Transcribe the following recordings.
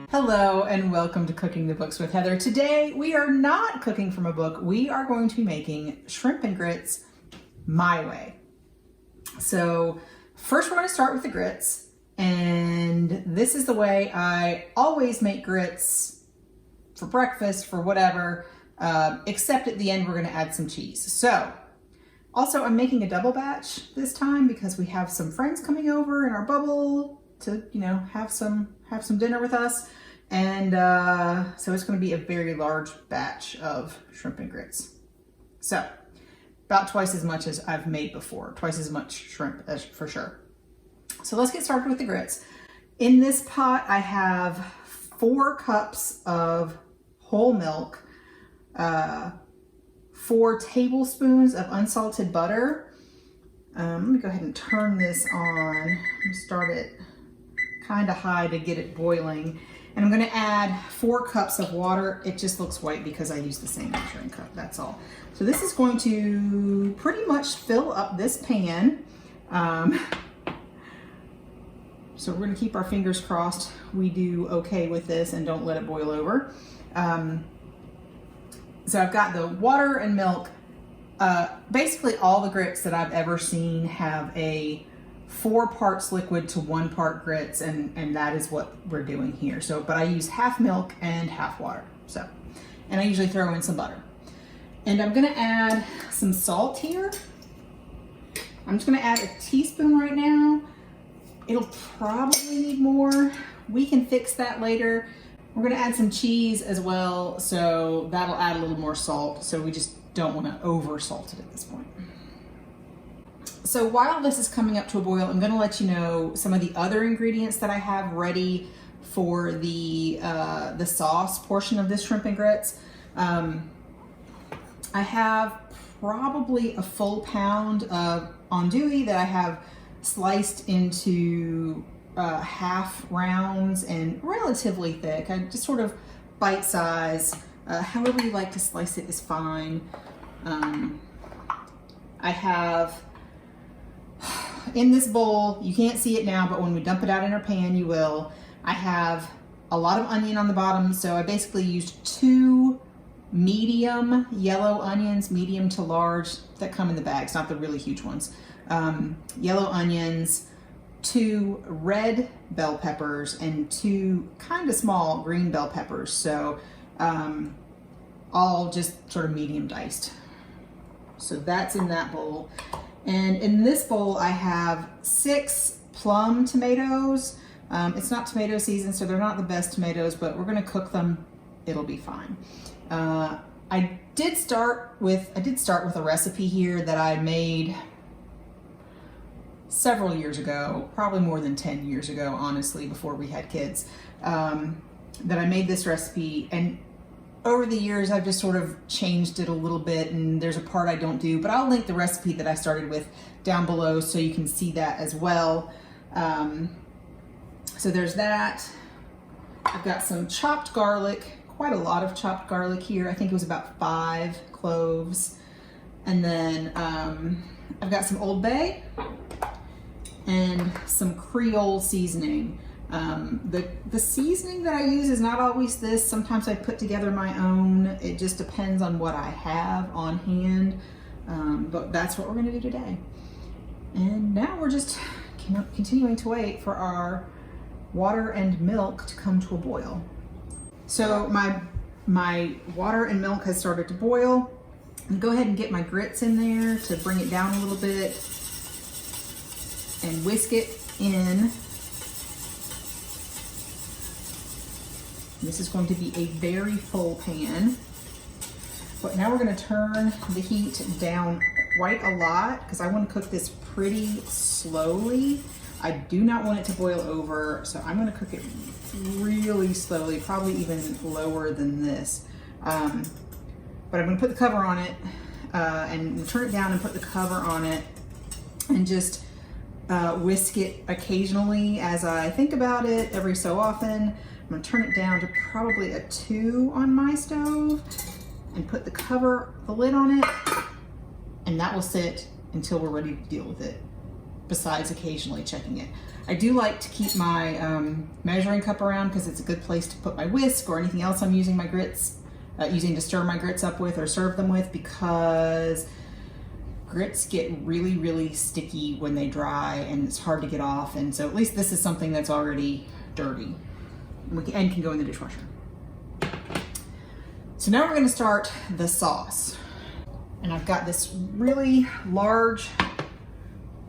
Hello and welcome to Cooking the Books with Heather. Today we are not cooking from a book. We are going to be making shrimp and grits my way. So first we're going to start with the grits, and this is the way I always make grits for breakfast, for whatever, except at the end we're going to add some cheese. So also I'm making a double batch this time because we have some friends coming over in our bubble to, have some dinner with us. And so it's going to be a very large batch of shrimp and grits. So about twice as much as I've made before, twice as much shrimp as for sure. So let's get started with the grits. In this pot, I have 4 cups of whole milk, 4 tablespoons of unsalted butter. Let me go ahead and turn this on. I'm gonna start it kind of high to get it boiling. And I'm gonna add 4 cups of water. It just looks white because I used the same measuring cup, that's all. So this is going to pretty much fill up this pan. So we're gonna keep our fingers crossed we do okay with this and don't let it boil over. So I've got the water and milk. Basically all the grits that I've ever seen have a 4 parts liquid to 1 part grits, and that is what we're doing here. So, but I use half milk and half water. So, and I usually throw in some butter. And I'm gonna add some salt here. I'm just gonna add a teaspoon right now. It'll probably need more. We can fix that later. We're gonna add some cheese as well, so that'll add a little more salt. So we just don't wanna over salt it at this point. So while this is coming up to a boil, I'm going to let you know some of the other ingredients that I have ready for the sauce portion of this shrimp and grits. I have probably a full pound of andouille that I have sliced into half rounds and relatively thick. I just sort of bite size. However you like to slice it is fine. I have in this bowl, you can't see it now, but when we dump it out in our pan, you will. I have a lot of onion on the bottom, so I basically used 2 medium yellow onions, medium to large, that come in the bags, not the really huge ones. Yellow onions, 2 red bell peppers, and 2 kind of small green bell peppers. So all just sort of medium diced. So that's in that bowl. And in this bowl, I have 6 plum tomatoes. It's not tomato season, so they're not the best tomatoes, but we're gonna cook them. It'll be fine. I did start with a recipe here that I made several years ago, probably more than 10 years ago, honestly, before we had kids, that I made this recipe. And over the years, I've just sort of changed it a little bit, and there's a part I don't do, but I'll link the recipe that I started with down below so you can see that as well. So there's that. I've got some chopped garlic, quite a lot of chopped garlic here. I think it was about 5 cloves. And then I've got some Old Bay and some Creole seasoning. The seasoning that I use is not always this. Sometimes I put together my own. It just depends on what I have on hand. But that's what we're gonna do today. And now we're just continuing to wait for our water and milk to come to a boil. So my water and milk has started to boil. I'm gonna go ahead and get my grits in there to bring it down a little bit and whisk it in. This is going to be a very full pan. But now we're going to turn the heat down quite a lot because I want to cook this pretty slowly. I do not want it to boil over, so I'm going to cook it really slowly, probably even lower than this. But I'm going to put the cover on it and turn it down and put the cover on it and just whisk it occasionally as I think about it every so often. I'm gonna turn it down to probably a 2 on my stove and put the lid on it, and that will sit until we're ready to deal with it. besides occasionally checking it. I do like to keep my measuring cup around because it's a good place to put my whisk or anything else I'm using my grits, using to stir my grits up with or serve them with, because grits get really, really sticky when they dry and it's hard to get off. And so at least this is something that's already dirty and can go in the dishwasher. So now we're going to start the sauce. And I've got this really large,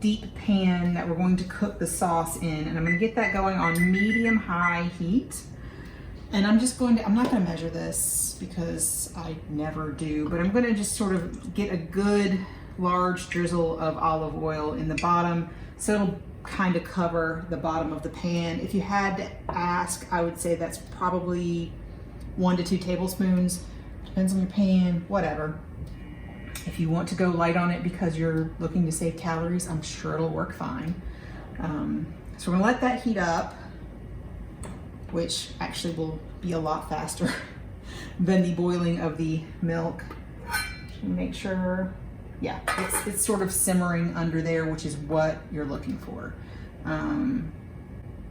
deep pan that we're going to cook the sauce in. And I'm going to get that going on medium-high heat. And I'm not going to measure this because I never do, but I'm going to just sort of get a good large drizzle of olive oil in the bottom, so it'll kind of cover the bottom of the pan. If you had to ask, I would say that's probably 1 to 2 tablespoons. Depends on your pan, whatever. If you want to go light on it because you're looking to save calories, I'm sure it'll work fine. So we're gonna let that heat up, which actually will be a lot faster than the boiling of the milk. Make sure, yeah, it's sort of simmering under there, which is what you're looking for.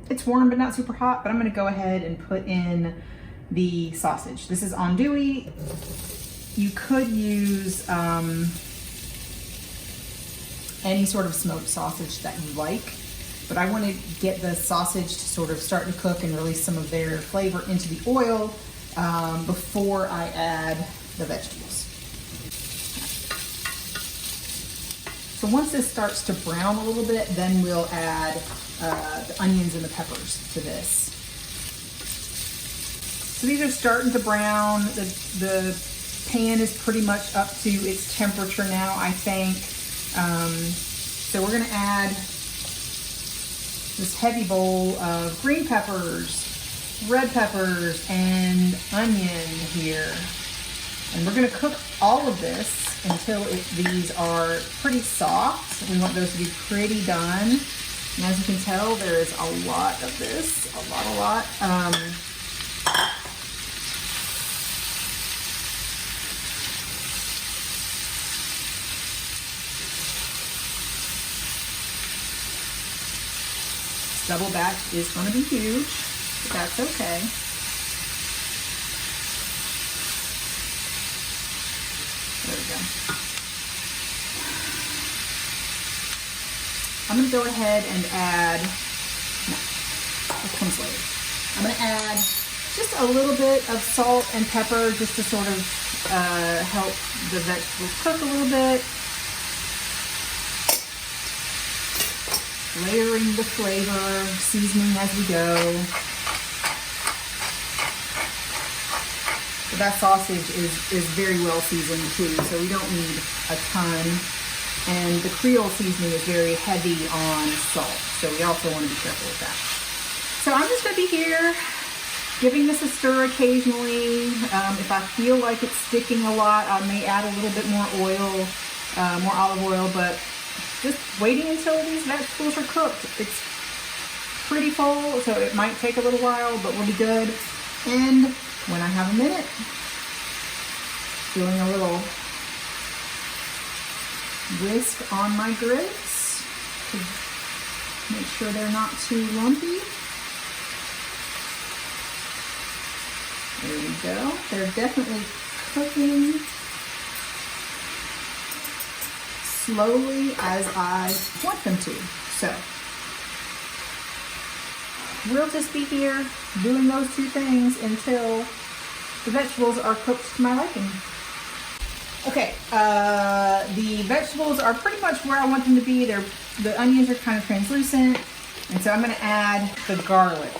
It's warm but not super hot, but I'm gonna go ahead and put in the sausage. This is Andouille. You could use any sort of smoked sausage that you like, but I want to get the sausage to sort of start to cook and release some of their flavor into the oil before I add the vegetables. So once this starts to brown a little bit, then we'll add the onions and the peppers to this. So these are starting to brown. The pan is pretty much up to its temperature now, I think. So we're gonna add this heavy bowl of green peppers, red peppers, and onion here. And we're gonna cook all of this until these are pretty soft. We want those to be pretty done. And as you can tell, there is a lot of this, a lot. Double batch is going to be huge, but that's okay. There we go. I'm going to go ahead and add, no, this comes later. I'm going to add just a little bit of salt and pepper just to sort of help the vegetables cook a little bit. Layering the flavor, seasoning as we go. But that sausage is very well seasoned too, so we don't need a ton. And the Creole seasoning is very heavy on salt, so we also want to be careful with that. So I'm just going to be here giving this a stir occasionally. If I feel like it's sticking a lot, I may add a little bit more oil, more olive oil, but just waiting until these vegetables are cooked. It's pretty full, so it might take a little while, but we'll be good. And when I have a minute, doing a little whisk on my grits to make sure they're not too lumpy. There we go. They're definitely cooking slowly as I want them to. So we'll just be here doing those two things until the vegetables are cooked to my liking. Okay, the vegetables are pretty much where I want them to be. The onions are kind of translucent, and so I'm going to add the garlic.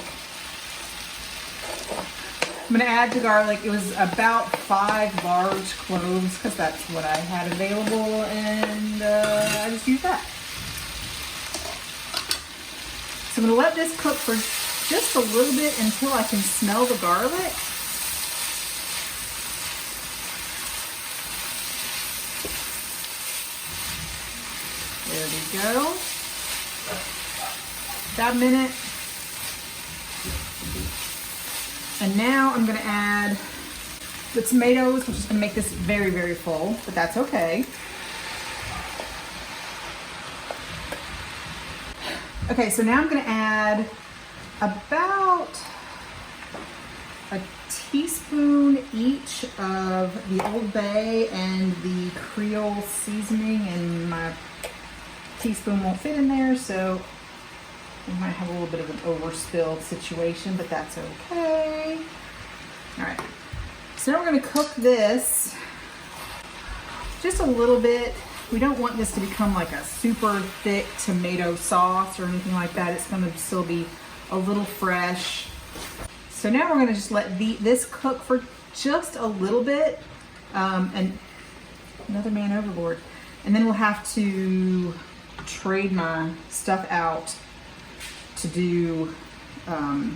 I'm going to add the garlic. It was about 5 large cloves because that's what I had available, and I just used that. So I'm going to let this cook for just a little bit until I can smell the garlic. There we go. About a minute. And now I'm going to add the tomatoes, which is going to make this very, very full, but that's okay. Okay, so now I'm gonna add about a teaspoon each of the Old Bay and the Creole seasoning, and my teaspoon won't fit in there, so we might have a little bit of an overspill situation, but that's okay. All right, so now we're gonna cook this just a little bit. We don't want this to become like a super thick tomato sauce or anything like that. It's gonna still be a little fresh. So now we're gonna just let this cook for just a little bit, and another man overboard. And then we'll have to trade my stuff out to do the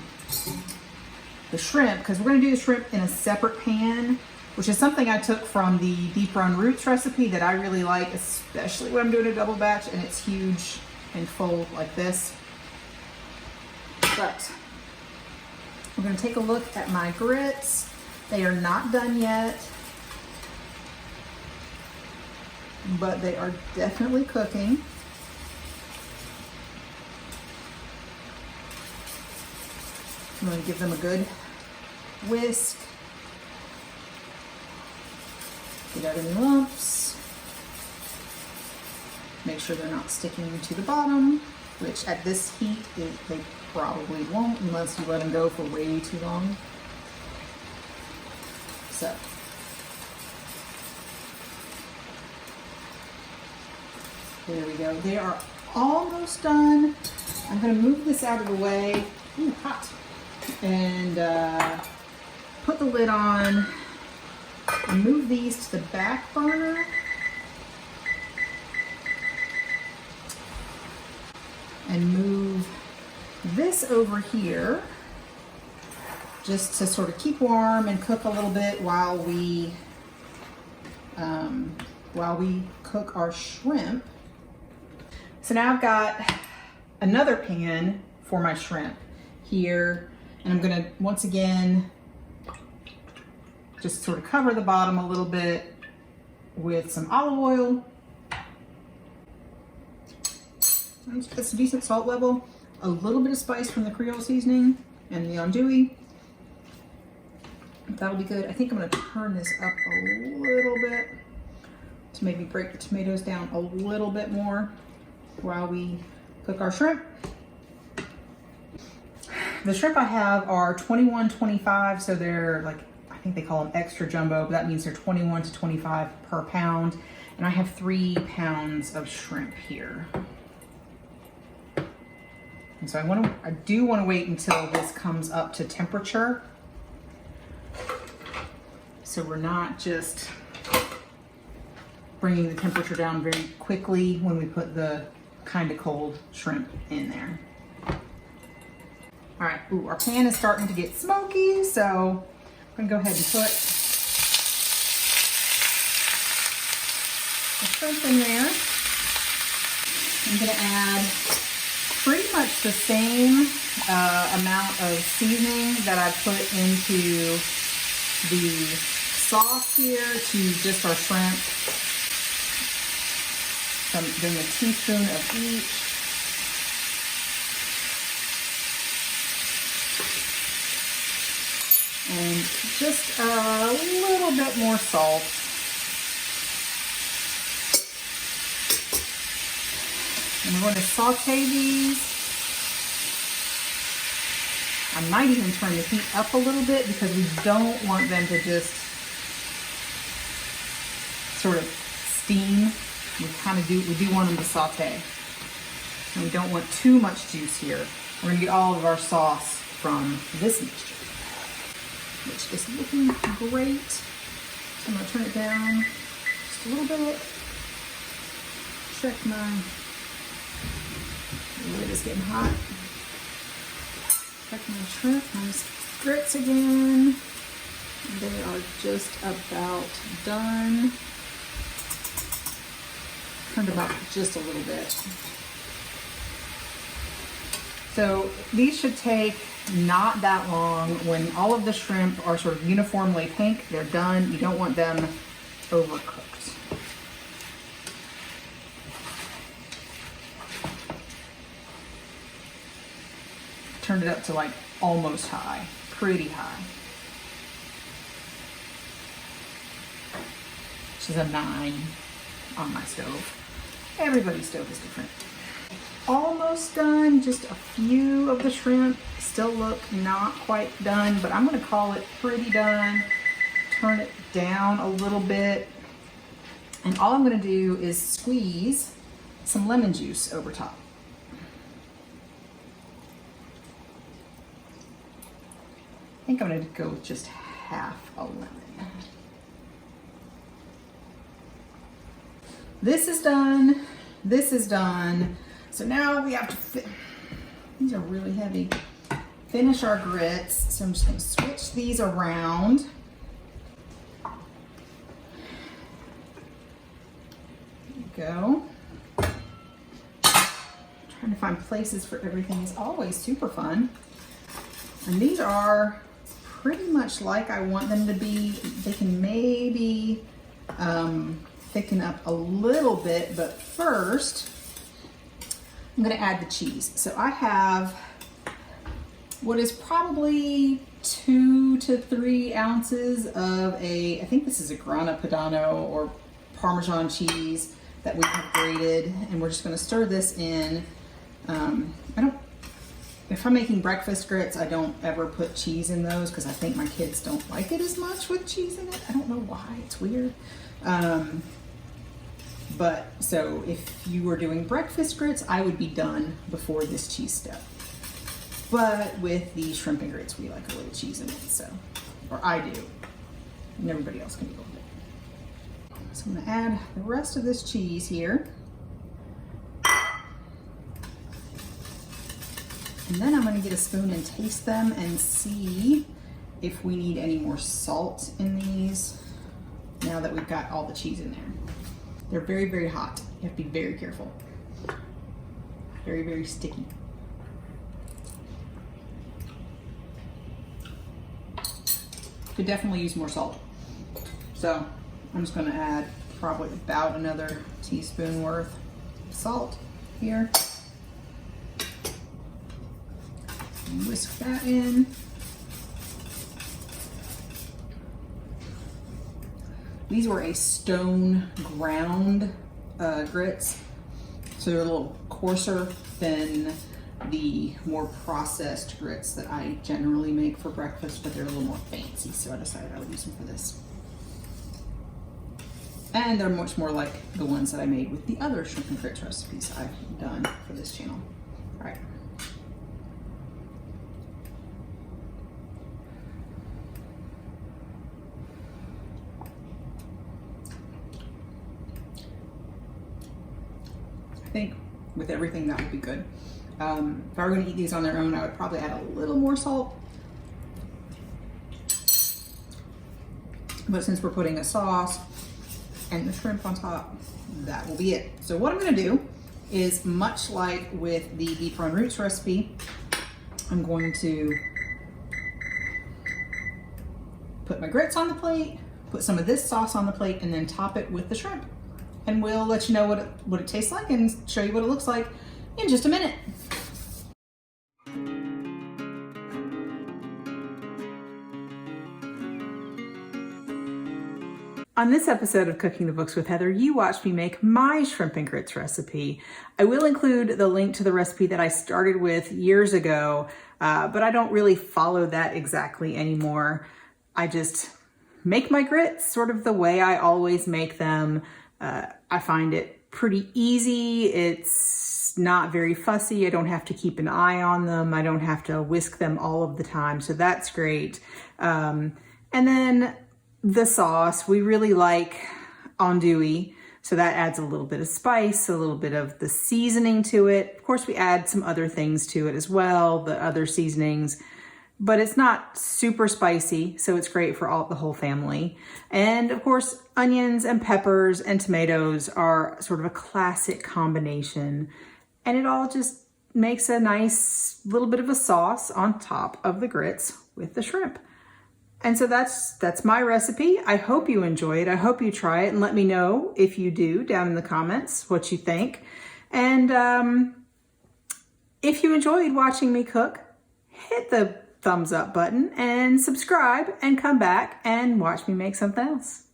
shrimp, because we're gonna do the shrimp in a separate pan, which is something I took from the deep run roots recipe that I really like, especially when I'm doing a double batch and it's huge and full like this. But we're gonna take a look at my grits. They are not done yet, but they are definitely cooking. I'm gonna give them a good whisk. Get out any lumps. Make sure they're not sticking to the bottom, which at this heat, they probably won't unless you let them go for way too long. So, there we go. They are almost done. I'm gonna move this out of the way. Ooh, hot. And put the lid on. And move these to the back burner. And move this over here just to sort of keep warm and cook a little bit while we cook our shrimp. So now I've got another pan for my shrimp here, and I'm gonna once again just sort of cover the bottom a little bit with some olive oil. That's a decent salt level. A little bit of spice from the Creole seasoning and the Andouille. That'll be good. I think I'm gonna turn this up a little bit to maybe break the tomatoes down a little bit more while we cook our shrimp. The shrimp I have are 21.25, so they're like, I think they call them extra jumbo, but that means they're 21 to 25 per pound. And I have 3 pounds of shrimp here. And so I do want to wait until this comes up to temperature. So we're not just bringing the temperature down very quickly when we put the kind of cold shrimp in there. All right, ooh, our pan is starting to get smoky, so I'm gonna go ahead and put the shrimp in there. I'm gonna add pretty much the same amount of seasoning that I put into the sauce here to just our shrimp. So I'm doing a teaspoon of each. And just a little bit more salt. And we're going to saute these. I might even turn the heat up a little bit because we don't want them to just sort of steam. We do want them to saute. And we don't want too much juice here. We're going to get all of our sauce from this mixture, which is looking great. So I'm going to turn it down just a little bit. Check my lid is getting hot. Check my shrimp, my grits again. They are just about done. Turned them up just a little bit. So these should take not that long. When all of the shrimp are sort of uniformly pink, they're done. You don't want them overcooked. turned it up to like almost high, pretty high. Which is a 9 on my stove. Everybody's stove is different. Almost done, just a few of the shrimp still look not quite done, but I'm gonna call it pretty done. Turn it down a little bit. And all I'm gonna do is squeeze some lemon juice over top. I think I'm gonna go with just half a lemon. This is done. This is done. So now we have to these are really heavy. Finish our grits. So I'm just gonna switch these around. There you go. Trying to find places for everything is always super fun. And these are pretty much like I want them to be. They can maybe thicken up a little bit, but first I'm gonna add the cheese. So I have what is probably 2 to 3 ounces of I think this is a Grana Padano or Parmesan cheese that we have grated, and we're just gonna stir this in. If I'm making breakfast grits, I don't ever put cheese in those because I think my kids don't like it as much with cheese in it. I don't know why, it's weird. But so if you were doing breakfast grits, I would be done before this cheese step. But with the shrimp and grits, we like a little cheese in it, so, or I do, and everybody else can deal with it. So I'm gonna add the rest of this cheese here. And then I'm gonna get a spoon and taste them and see if we need any more salt in these now that we've got all the cheese in there. They're very, very hot. You have to be very careful. Very, very sticky. Could definitely use more salt. So I'm just gonna add probably about another teaspoon worth of salt here. And whisk that in. These were a stone ground grits, so they're a little coarser than the more processed grits that I generally make for breakfast, but they're a little more fancy, so I decided I would use them for this. And they're much more like the ones that I made with the other shrimp and grits recipes I've done for this channel. All right. I think with everything that would be good. If I were going to eat these on their own, I would probably add a little more salt. But since we're putting a sauce and the shrimp on top, that will be it. So what I'm going to do is, much like with the beef run roots recipe, I'm going to put my grits on the plate, put some of this sauce on the plate, and then top it with the shrimp. And we'll let you know what it tastes like and show you what it looks like in just a minute. On this episode of Cooking the Books with Heather, you watched me make my shrimp and grits recipe. I will include the link to the recipe that I started with years ago, but I don't really follow that exactly anymore. I just make my grits sort of the way I always make them. I find it pretty easy. It's not very fussy. I don't have to keep an eye on them. I don't have to whisk them all of the time. So that's great. And then the sauce, we really like andouille. So that adds a little bit of spice, a little bit of the seasoning to it. Of course, we add some other things to it as well, the other seasonings, but it's not super spicy, so it's great for the whole family. And of course, onions and peppers and tomatoes are sort of a classic combination, and it all just makes a nice little bit of a sauce on top of the grits with the shrimp. And so that's my recipe. I hope you enjoy it. I hope you try it and let me know if you do down in the comments what you think. And if you enjoyed watching me cook, hit the thumbs up button and subscribe and come back and watch me make something else.